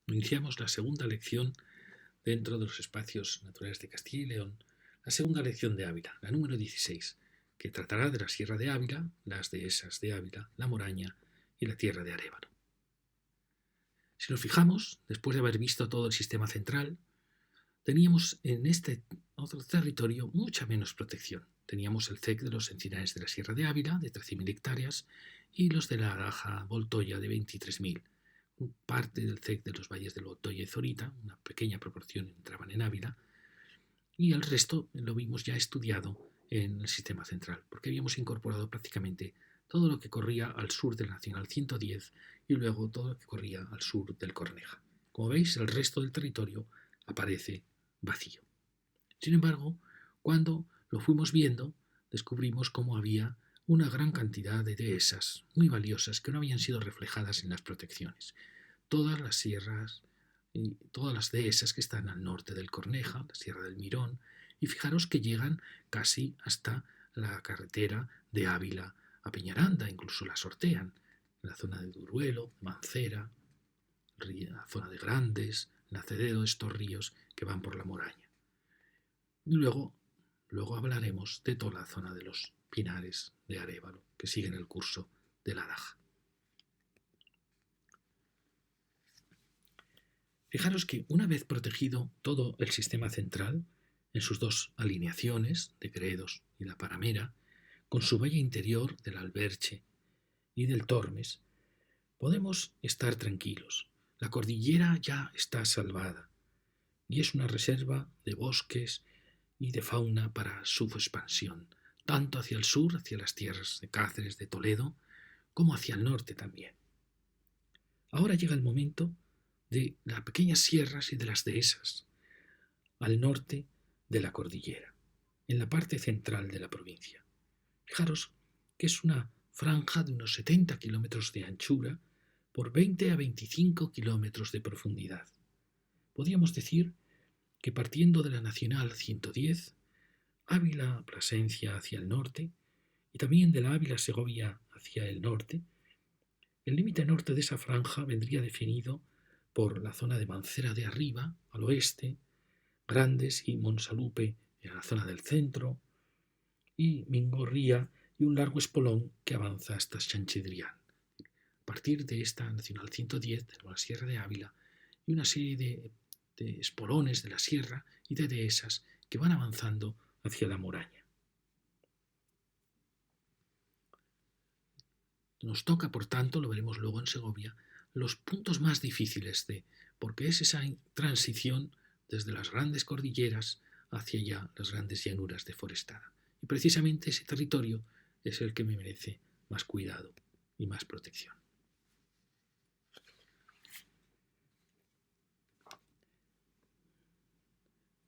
Iniciamos la segunda lección dentro de los espacios naturales de Castilla y León, la segunda lección de Ávila, la número 16, que tratará de la Sierra de Ávila, las dehesas de Ávila, la Moraña y la tierra de Arévalo. Si nos fijamos, después de haber visto todo el sistema central, teníamos en este otro territorio mucha menos protección. Teníamos el CEC de los encinares de la Sierra de Ávila, de 13.000 hectáreas, y los de la Araja Voltoya, de 23.000. Parte del CEC de los valles del Voltoya y Zorita, una pequeña proporción entraban en Ávila, y el resto lo vimos ya estudiado en el sistema central, porque habíamos incorporado prácticamente todo lo que corría al sur del Nacional 110 y luego todo lo que corría al sur del Corneja. Como veis, el resto del territorio aparece vacío. Sin embargo, cuando lo fuimos viendo, descubrimos cómo había una gran cantidad de dehesas muy valiosas que no habían sido reflejadas en las protecciones. Todas las sierras y todas las dehesas que están al norte del Corneja, la Sierra del Mirón, y fijaros que llegan casi hasta la carretera de Ávila a Peñaranda, incluso la sortean, en la zona de Duruelo, Mancera, la zona de Grandes, en Acevedo, estos ríos que van por la Moraña. Y luego hablaremos de toda la zona de los pinares de Arévalo, que siguen el curso de la Daja. Fijaros que una vez protegido todo el sistema central, en sus dos alineaciones, de Gredos y la Paramera, con su valle interior del Alberche y del Tormes, podemos estar tranquilos. La cordillera ya está salvada y es una reserva de bosques y de fauna para su expansión, tanto hacia el sur, hacia las tierras de Cáceres, de Toledo, como hacia el norte también. Ahora llega el momento de las pequeñas sierras y de las dehesas, al norte de la cordillera, en la parte central de la provincia. Fijaros que es una franja de unos 70 kilómetros de anchura por 20 a 25 kilómetros de profundidad. Podríamos decir que partiendo de la Nacional 110, Ávila-Plasencia hacia el norte, y también de la Ávila-Segovia hacia el norte, el límite norte de esa franja vendría definido por la zona de Mancera de arriba, al oeste, Grandes y Monsalupe en la zona del centro, y Mingorría y un largo espolón que avanza hasta Chanchidrián. A partir de esta Nacional 110 tenemos la Sierra de Ávila y una serie de espolones de la sierra y de dehesas que van avanzando hacia la Moraña. Nos toca, por tanto, lo veremos luego en Segovia, los puntos más difíciles porque es esa transición desde las grandes cordilleras hacia ya las grandes llanuras de forestada. Y precisamente ese territorio es el que me merece más cuidado y más protección.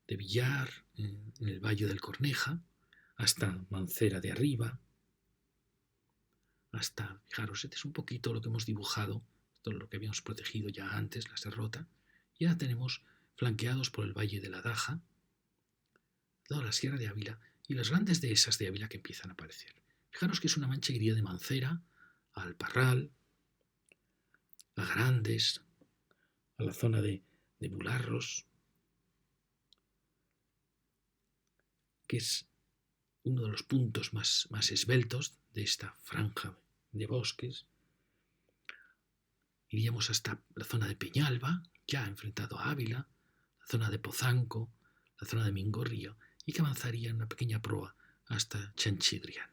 De Villar, en el Valle del Corneja, hasta Mancera de arriba, hasta, fijaros, este es un poquito lo que hemos dibujado, todo lo que habíamos protegido ya antes, la serrota, y ahora tenemos flanqueados por el Valle de la Daja, toda la Sierra de Ávila y las grandes dehesas de Ávila que empiezan a aparecer. Fijaros que es una mancha que iría de Mancera a Alparral, a Grandes, a la zona de Bularros, que es uno de los puntos más esbeltos de esta franja de bosques. Iríamos hasta la zona de Peñalba, ya enfrentado a Ávila, la zona de Pozanco, la zona de Mingorrío, y que avanzaría en una pequeña proa hasta Chanchidrián.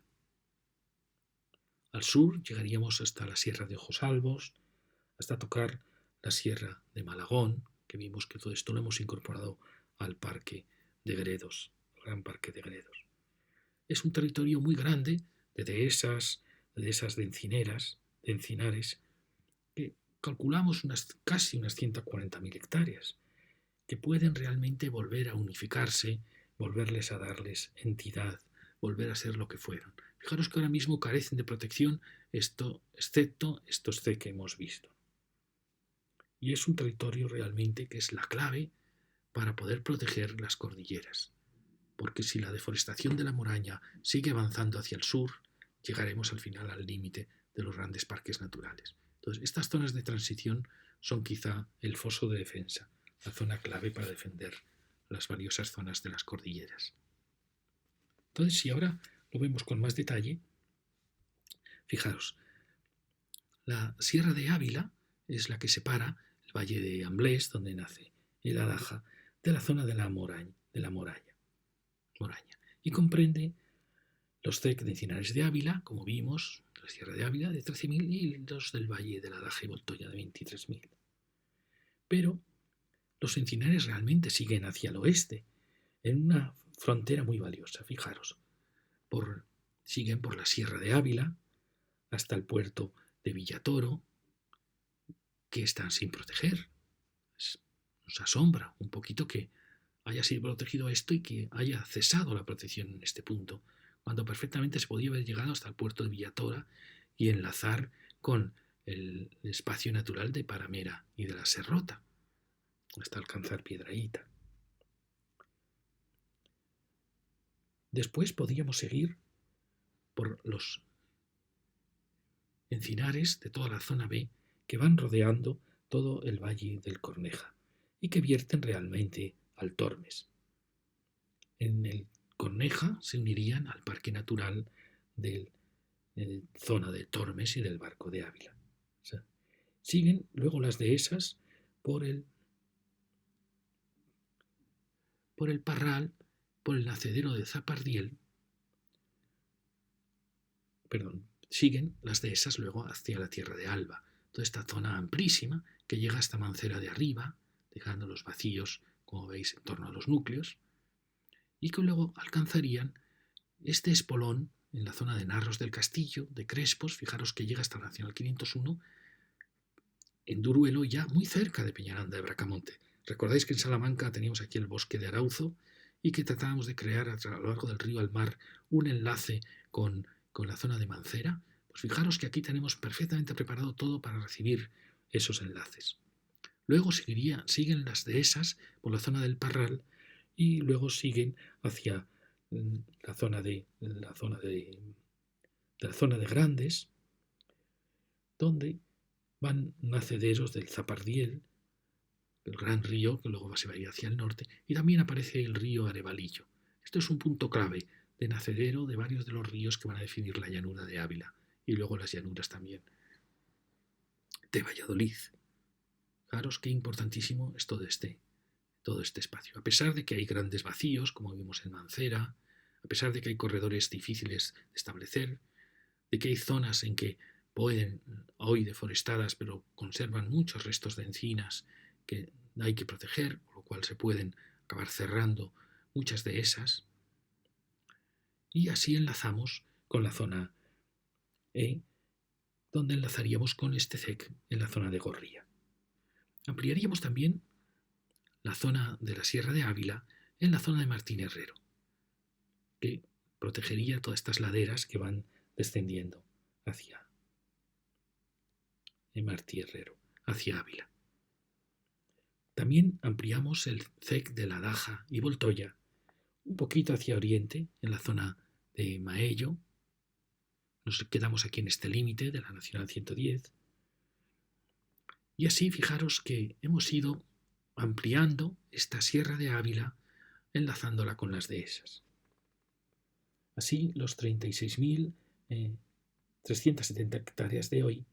Al sur llegaríamos hasta la Sierra de Ojosalvos, hasta tocar la Sierra de Malagón, que vimos que todo esto lo hemos incorporado al Parque de Gredos, el Gran Parque de Gredos. Es un territorio muy grande de dehesas de encinares, que calculamos casi unas 140.000 hectáreas, que pueden realmente volver a unificarse, volverles a darles entidad, volver a ser lo que fueron. Fijaros que ahora mismo carecen de protección, excepto estos C que hemos visto. Y es un territorio realmente que es la clave para poder proteger las cordilleras. Porque si la deforestación de la Moraña sigue avanzando hacia el sur, llegaremos al final al límite de los grandes parques naturales. Entonces, estas zonas de transición son quizá el foso de defensa, la zona clave para defender las valiosas zonas de las cordilleras. Entonces, si ahora lo vemos con más detalle, fijaros, la Sierra de Ávila es la que separa el valle de Amblés, donde nace el Adaja, de la zona de la Moraña, y comprende los CEC de Encinares de Ávila, como vimos, la Sierra de Ávila de 13.000 y los del Valle del Adaja y Voltoya de 23.000. Pero los encinares realmente siguen hacia el oeste, en una frontera muy valiosa, fijaros. Siguen por la Sierra de Ávila hasta el puerto de Villatoro, que están sin proteger. Nos asombra un poquito que haya sido protegido esto y que haya cesado la protección en este punto, cuando perfectamente se podía haber llegado hasta el puerto de Villatora y enlazar con el espacio natural de Paramera y de la Serrota, hasta alcanzar Piedrahíta. Después podríamos seguir por los encinares de toda la zona B que van rodeando todo el valle del Corneja y que vierten realmente al Tormes. En el Corneja se unirían al Parque Natural de zona de Tormes y del Barco de Ávila. O sea, siguen luego las dehesas por el Parral, por el nacedero de Zapardiel. Siguen las dehesas luego hacia la tierra de Alba, toda esta zona amplísima que llega hasta Mancera de arriba, dejando los vacíos, como veis, en torno a los núcleos, y que luego alcanzarían este espolón en la zona de Narros del Castillo, de Crespos, fijaros que llega hasta la Nacional 501, en Duruelo, ya muy cerca de Peñaranda de Bracamonte. Recordáis que en Salamanca teníamos aquí el bosque de Arauzo y que tratábamos de crear a lo largo del río al mar un enlace con la zona de Mancera. Pues fijaros que aquí tenemos perfectamente preparado todo para recibir esos enlaces. Luego siguen las dehesas por la zona del Parral y luego siguen hacia la zona de Grandes, donde van nacederos del Zapardiel, el gran río que luego se va a ir hacia el norte, y también aparece el río Arevalillo. Esto es un punto clave de nacedero de varios de los ríos que van a definir la llanura de Ávila y luego las llanuras también de Valladolid. Fijaros qué importantísimo es todo este espacio. A pesar de que hay grandes vacíos, como vimos en Mancera, a pesar de que hay corredores difíciles de establecer, de que hay zonas en que pueden hoy deforestadas, pero conservan muchos restos de encinas que hay que proteger, por lo cual se pueden acabar cerrando muchas de esas. Y así enlazamos con la zona E, donde enlazaríamos con este CEC en la zona de Gorría. Ampliaríamos también la zona de la Sierra de Ávila en la zona de Martín Herrero, que protegería todas estas laderas que van descendiendo hacia Martí Herrero, hacia Ávila. También ampliamos el CEC de La Daja y Voltoya un poquito hacia oriente, en la zona de Maello. Nos quedamos aquí en este límite de la Nacional 110. Y así fijaros que hemos ido ampliando esta Sierra de Ávila, enlazándola con las dehesas. Así, los 36.370 hectáreas de hoy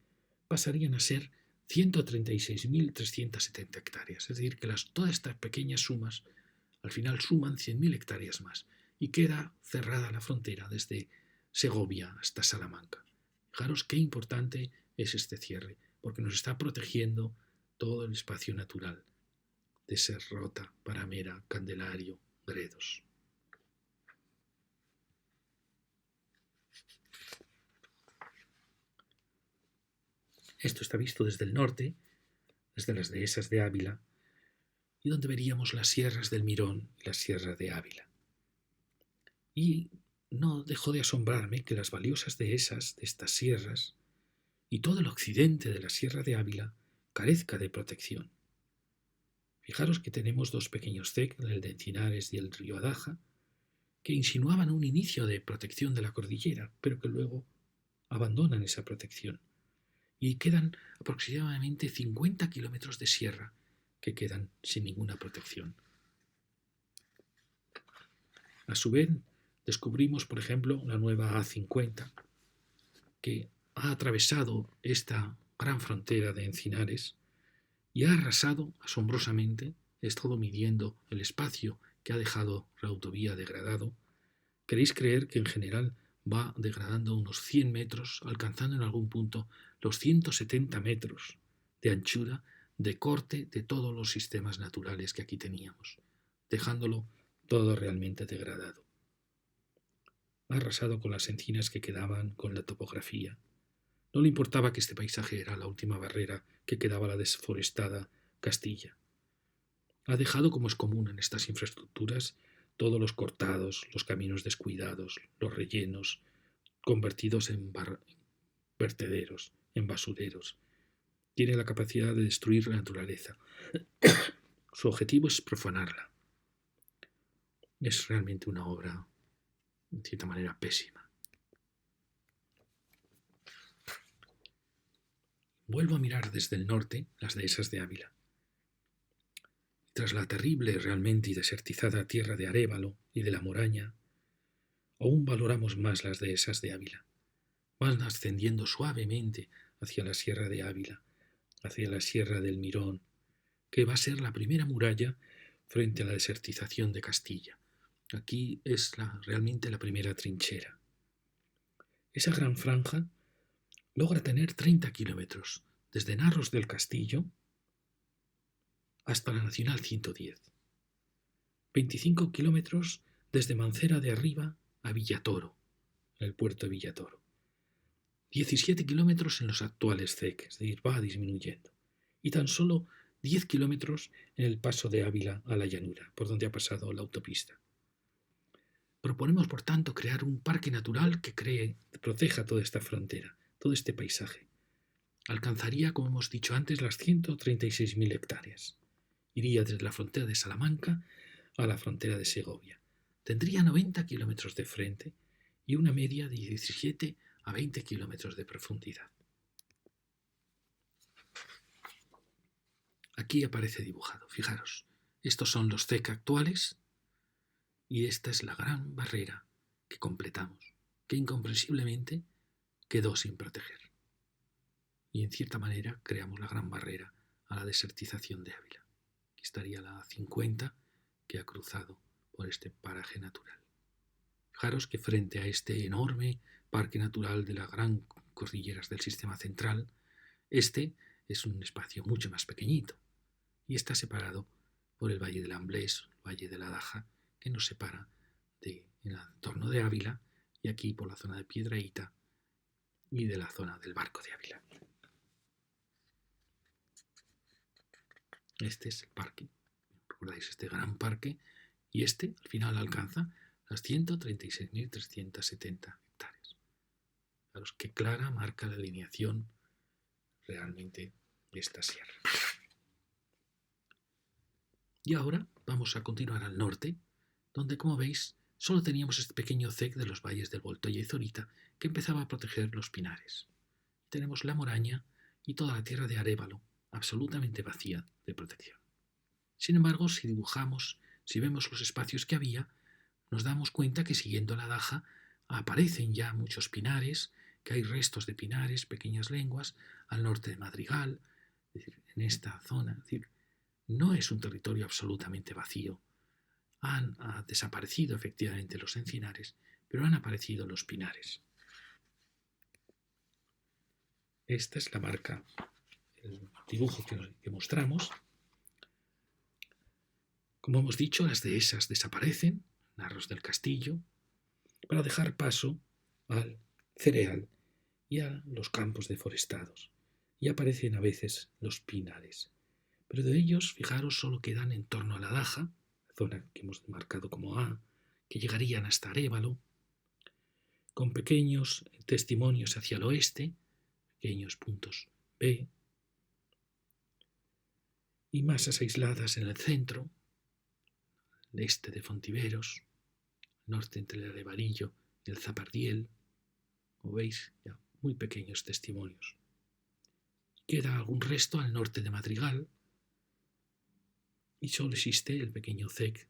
pasarían a ser 136.370 hectáreas. Es decir, que todas estas pequeñas sumas al final suman 100.000 hectáreas más y queda cerrada la frontera desde Segovia hasta Salamanca. Fijaros qué importante es este cierre, porque nos está protegiendo todo el espacio natural de Serrota, Paramera, Candelario, Gredos. Esto está visto desde el norte, desde las dehesas de Ávila, y donde veríamos las sierras del Mirón y las sierras de Ávila. Y no dejó de asombrarme que las valiosas dehesas de estas sierras y todo el occidente de la Sierra de Ávila carezca de protección. Fijaros que tenemos dos pequeños CEC, el de Encinares y el río Adaja, que insinuaban un inicio de protección de la cordillera, pero que luego abandonan esa protección. y quedan aproximadamente 50 kilómetros de sierra que quedan sin ninguna protección. A su vez, descubrimos, por ejemplo, la nueva A50, que ha atravesado esta gran frontera de encinares y ha arrasado asombrosamente. He estado midiendo el espacio que ha dejado la autovía degradado. ¿Queréis creer que en general va degradando unos 100 metros, alcanzando en algún punto los 170 metros de anchura de corte de todos los sistemas naturales que aquí teníamos, dejándolo todo realmente degradado? Ha arrasado con las encinas que quedaban, con la topografía. No le importaba que este paisaje era la última barrera que quedaba a la desforestada Castilla. Ha dejado, como es común en estas infraestructuras, todos los cortados, los caminos descuidados, los rellenos, convertidos en vertederos, en basureros. Tiene la capacidad de destruir la naturaleza. Su objetivo es profanarla. Es realmente una obra, en cierta manera, pésima. Vuelvo a mirar desde el norte las dehesas de Ávila. Tras la terrible realmente y desertizada tierra de Arévalo y de la Moraña, aún valoramos más las dehesas de Ávila. Van ascendiendo suavemente hacia la sierra de Ávila, hacia la sierra del Mirón, que va a ser la primera muralla frente a la desertización de Castilla. Aquí es realmente la primera trinchera. Esa gran franja logra tener 30 kilómetros, desde Narros del Castillo hasta la Nacional 110. 25 kilómetros desde Mancera de Arriba a Villatoro, el puerto de Villatoro. 17 kilómetros en los actuales CEC, es decir, va disminuyendo. Y tan solo 10 kilómetros en el paso de Ávila a la llanura, por donde ha pasado la autopista. Proponemos, por tanto, crear un parque natural que proteja toda esta frontera, todo este paisaje. Alcanzaría, como hemos dicho antes, las 136.000 hectáreas. Iría desde la frontera de Salamanca a la frontera de Segovia. Tendría 90 kilómetros de frente y una media de 17 a 20 kilómetros de profundidad. Aquí aparece dibujado, fijaros, estos son los CEC actuales y esta es la gran barrera que completamos, que incomprensiblemente quedó sin proteger. Y en cierta manera creamos la gran barrera a la desertización de Ávila. Aquí estaría la 50 que ha cruzado por este paraje natural. Fijaros que frente a este enorme parque natural de las gran cordilleras del sistema central, este es un espacio mucho más pequeñito y está separado por el Valle del Amblés, el Valle de la Daja, que nos separa del entorno de Ávila y aquí por la zona de Piedrahíta y de la zona del Barco de Ávila. Este es el parque, recordáis este gran parque, y este al final alcanza las 136.370 hectáreas. Fijaros qué clara marca la alineación realmente de esta sierra. Y ahora vamos a continuar al norte, donde, como veis, solo teníamos este pequeño CEC de los valles del Voltoya y Zorita que empezaba a proteger los pinares. Tenemos la Moraña y toda la tierra de Arévalo, absolutamente vacía de protección. Sin embargo, si dibujamos, si vemos los espacios que había, nos damos cuenta que siguiendo la Daja aparecen ya muchos pinares, que hay restos de pinares, pequeñas lenguas, al norte de Madrigal, es decir, en esta zona. Es decir, no es un territorio absolutamente vacío. Han desaparecido efectivamente los encinares, pero han aparecido los pinares. Esta es la marca, el dibujo que mostramos. Como hemos dicho, las dehesas desaparecen, Narros del Castillo, para dejar paso al cereal y a los campos deforestados. Y aparecen a veces los pinares. Pero de ellos, fijaros, solo quedan en torno a la Daja, la zona que hemos marcado como A, que llegarían hasta Arévalo, con pequeños testimonios hacia el oeste, pequeños puntos B, y masas aisladas en el centro, el este de Fontiveros, norte entre el Arevarillo y el Zapardiel, como veis, ya muy pequeños testimonios. Queda algún resto al norte de Madrigal y solo existe el pequeño CEC,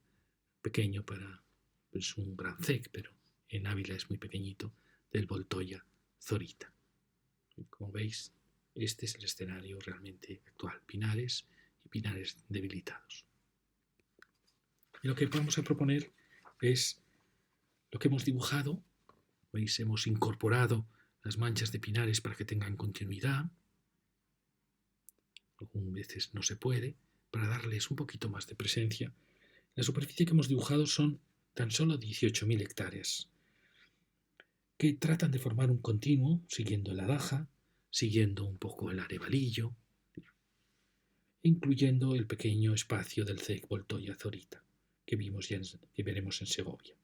pequeño para es un gran CEC, pero en Ávila es muy pequeñito, del Voltoya Zorita. Y como veis, este es el escenario realmente actual, pinares y pinares debilitados. Y lo que vamos a proponer es lo que hemos dibujado. Veis, hemos incorporado las manchas de pinares para que tengan continuidad. Algunas veces no se puede, para darles un poquito más de presencia. La superficie que hemos dibujado son tan solo 18.000 hectáreas, que tratan de formar un continuo, siguiendo la Daja, siguiendo un poco el Arevalillo, incluyendo el pequeño espacio del CEC Voltoya Zorita, que veremos en Segovia.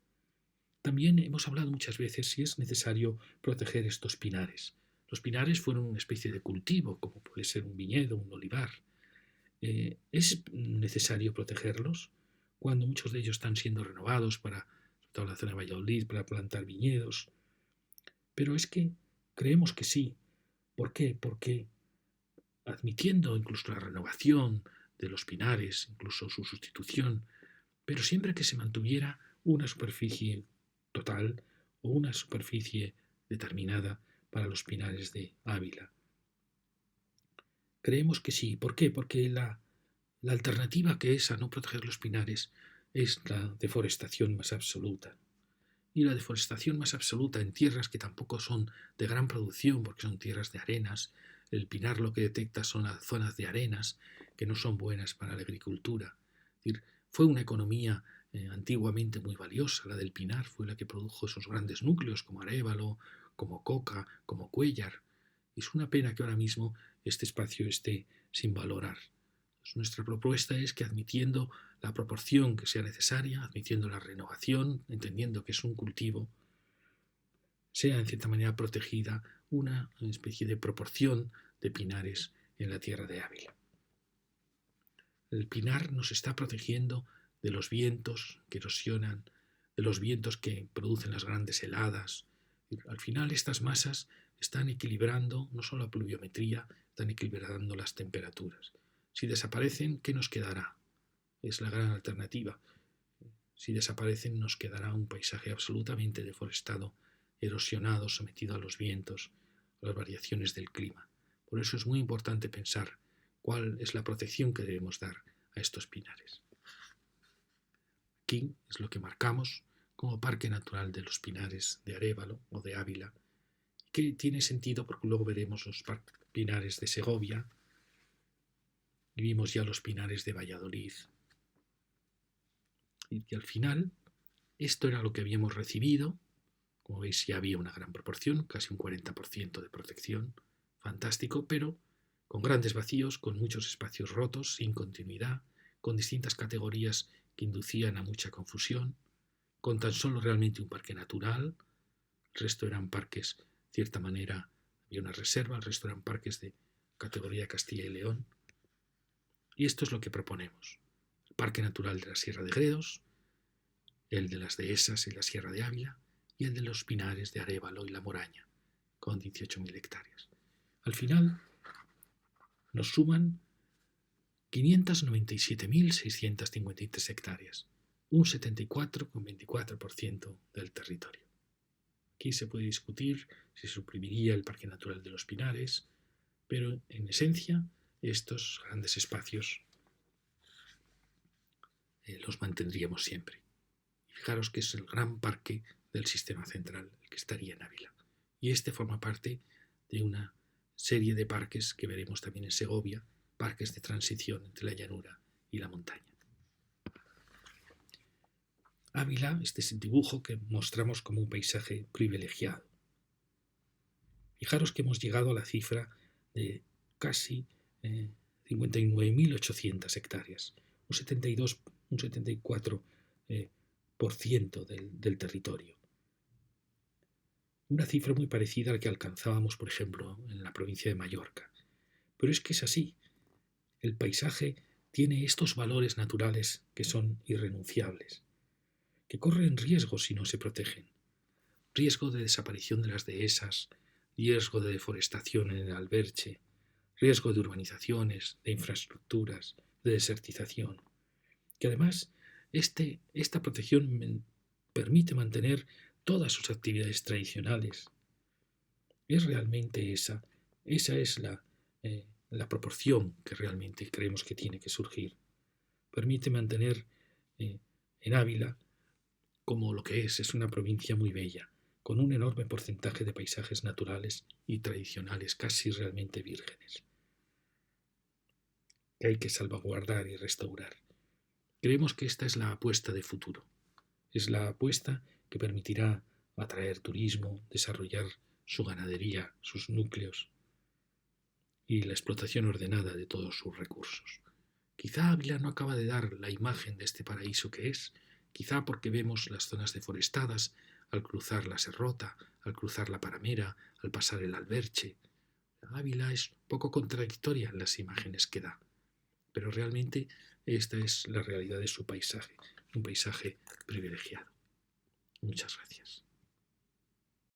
También hemos hablado muchas veces si es necesario proteger estos pinares. Los pinares fueron una especie de cultivo, como puede ser un viñedo, un olivar. ¿Es necesario protegerlos cuando muchos de ellos están siendo renovados para toda la zona de Valladolid, para plantar viñedos? Pero es que creemos que sí. ¿Por qué? Porque admitiendo incluso la renovación de los pinares, incluso su sustitución, pero siempre que se mantuviera una superficie total o una superficie determinada para los pinares de Ávila. Creemos que sí. ¿Por qué? Porque la alternativa que es a no proteger los pinares es la deforestación más absoluta. Y la deforestación más absoluta en tierras que tampoco son de gran producción, porque son tierras de arenas. El pinar lo que detecta son las zonas de arenas que no son buenas para la agricultura. Es decir, fue una economía antiguamente muy valiosa, la del pinar, fue la que produjo esos grandes núcleos como Arévalo, como Coca, como Cuéllar. Es una pena que ahora mismo este espacio esté sin valorar. Pues nuestra propuesta es que admitiendo la proporción que sea necesaria, admitiendo la renovación, entendiendo que es un cultivo, sea en cierta manera protegida una especie de proporción de pinares en la tierra de Ávila. El pinar nos está protegiendo de los vientos que erosionan, de los vientos que producen las grandes heladas. Al final estas masas están equilibrando no solo la pluviometría, están equilibrando las temperaturas. Si desaparecen, ¿qué nos quedará? Es la gran alternativa. Si desaparecen, nos quedará un paisaje absolutamente deforestado, erosionado, sometido a los vientos, a las variaciones del clima. Por eso es muy importante pensar cuál es la protección que debemos dar a estos pinares. Aquí es lo que marcamos como Parque Natural de los Pinares de Arévalo o de Ávila, que tiene sentido porque luego veremos los pinares de Segovia y vimos ya los pinares de Valladolid. Y al final, esto era lo que habíamos recibido. Como veis, ya había una gran proporción, casi un 40% de protección, fantástico, pero con grandes vacíos, con muchos espacios rotos, sin continuidad, con distintas categorías que inducían a mucha confusión, con tan solo realmente un parque natural, el resto eran parques, de cierta manera, había una reserva, el resto eran parques de categoría Castilla y León. Y esto es lo que proponemos. El Parque Natural de la Sierra de Gredos, el de las Dehesas y la Sierra de Ávila, y el de los Pinares de Arévalo y La Moraña, con 18.000 hectáreas. Al final nos suman 597.653 hectáreas, un 74,24% del territorio. Aquí se puede discutir si se suprimiría el Parque Natural de los Pinares, pero en esencia estos grandes espacios los mantendríamos siempre. Y fijaros que es el gran parque del sistema central, el que estaría en Ávila. Y este forma parte de una serie de parques que veremos también en Segovia, parques de transición entre la llanura y la montaña. Ávila, este es el dibujo que mostramos como un paisaje privilegiado. Fijaros que hemos llegado a la cifra de casi 59.800 hectáreas, un 74% del territorio. Una cifra muy parecida a la que alcanzábamos, por ejemplo, en la provincia de Mallorca. Pero es que es así. El paisaje tiene estos valores naturales que son irrenunciables, que corren riesgo si no se protegen. Riesgo de desaparición de las dehesas, riesgo de deforestación en el Alberche, riesgo de urbanizaciones, de infraestructuras, de desertización. Que además esta protección permite mantener todas sus actividades tradicionales. Es realmente esa es la proporción que realmente creemos que tiene que surgir. Permite mantener en Ávila como lo que es una provincia muy bella, con un enorme porcentaje de paisajes naturales y tradicionales, casi realmente vírgenes, que hay que salvaguardar y restaurar. Creemos que esta es la apuesta de futuro. Es la apuesta que permitirá atraer turismo, desarrollar su ganadería, sus núcleos y la explotación ordenada de todos sus recursos. Quizá Ávila no acaba de dar la imagen de este paraíso que es, quizá porque vemos las zonas deforestadas al cruzar la Serrota, al cruzar la Paramera, al pasar el Alberche. Ávila es un poco contradictoria en las imágenes que da, pero realmente esta es la realidad de su paisaje, un paisaje privilegiado. Muchas gracias.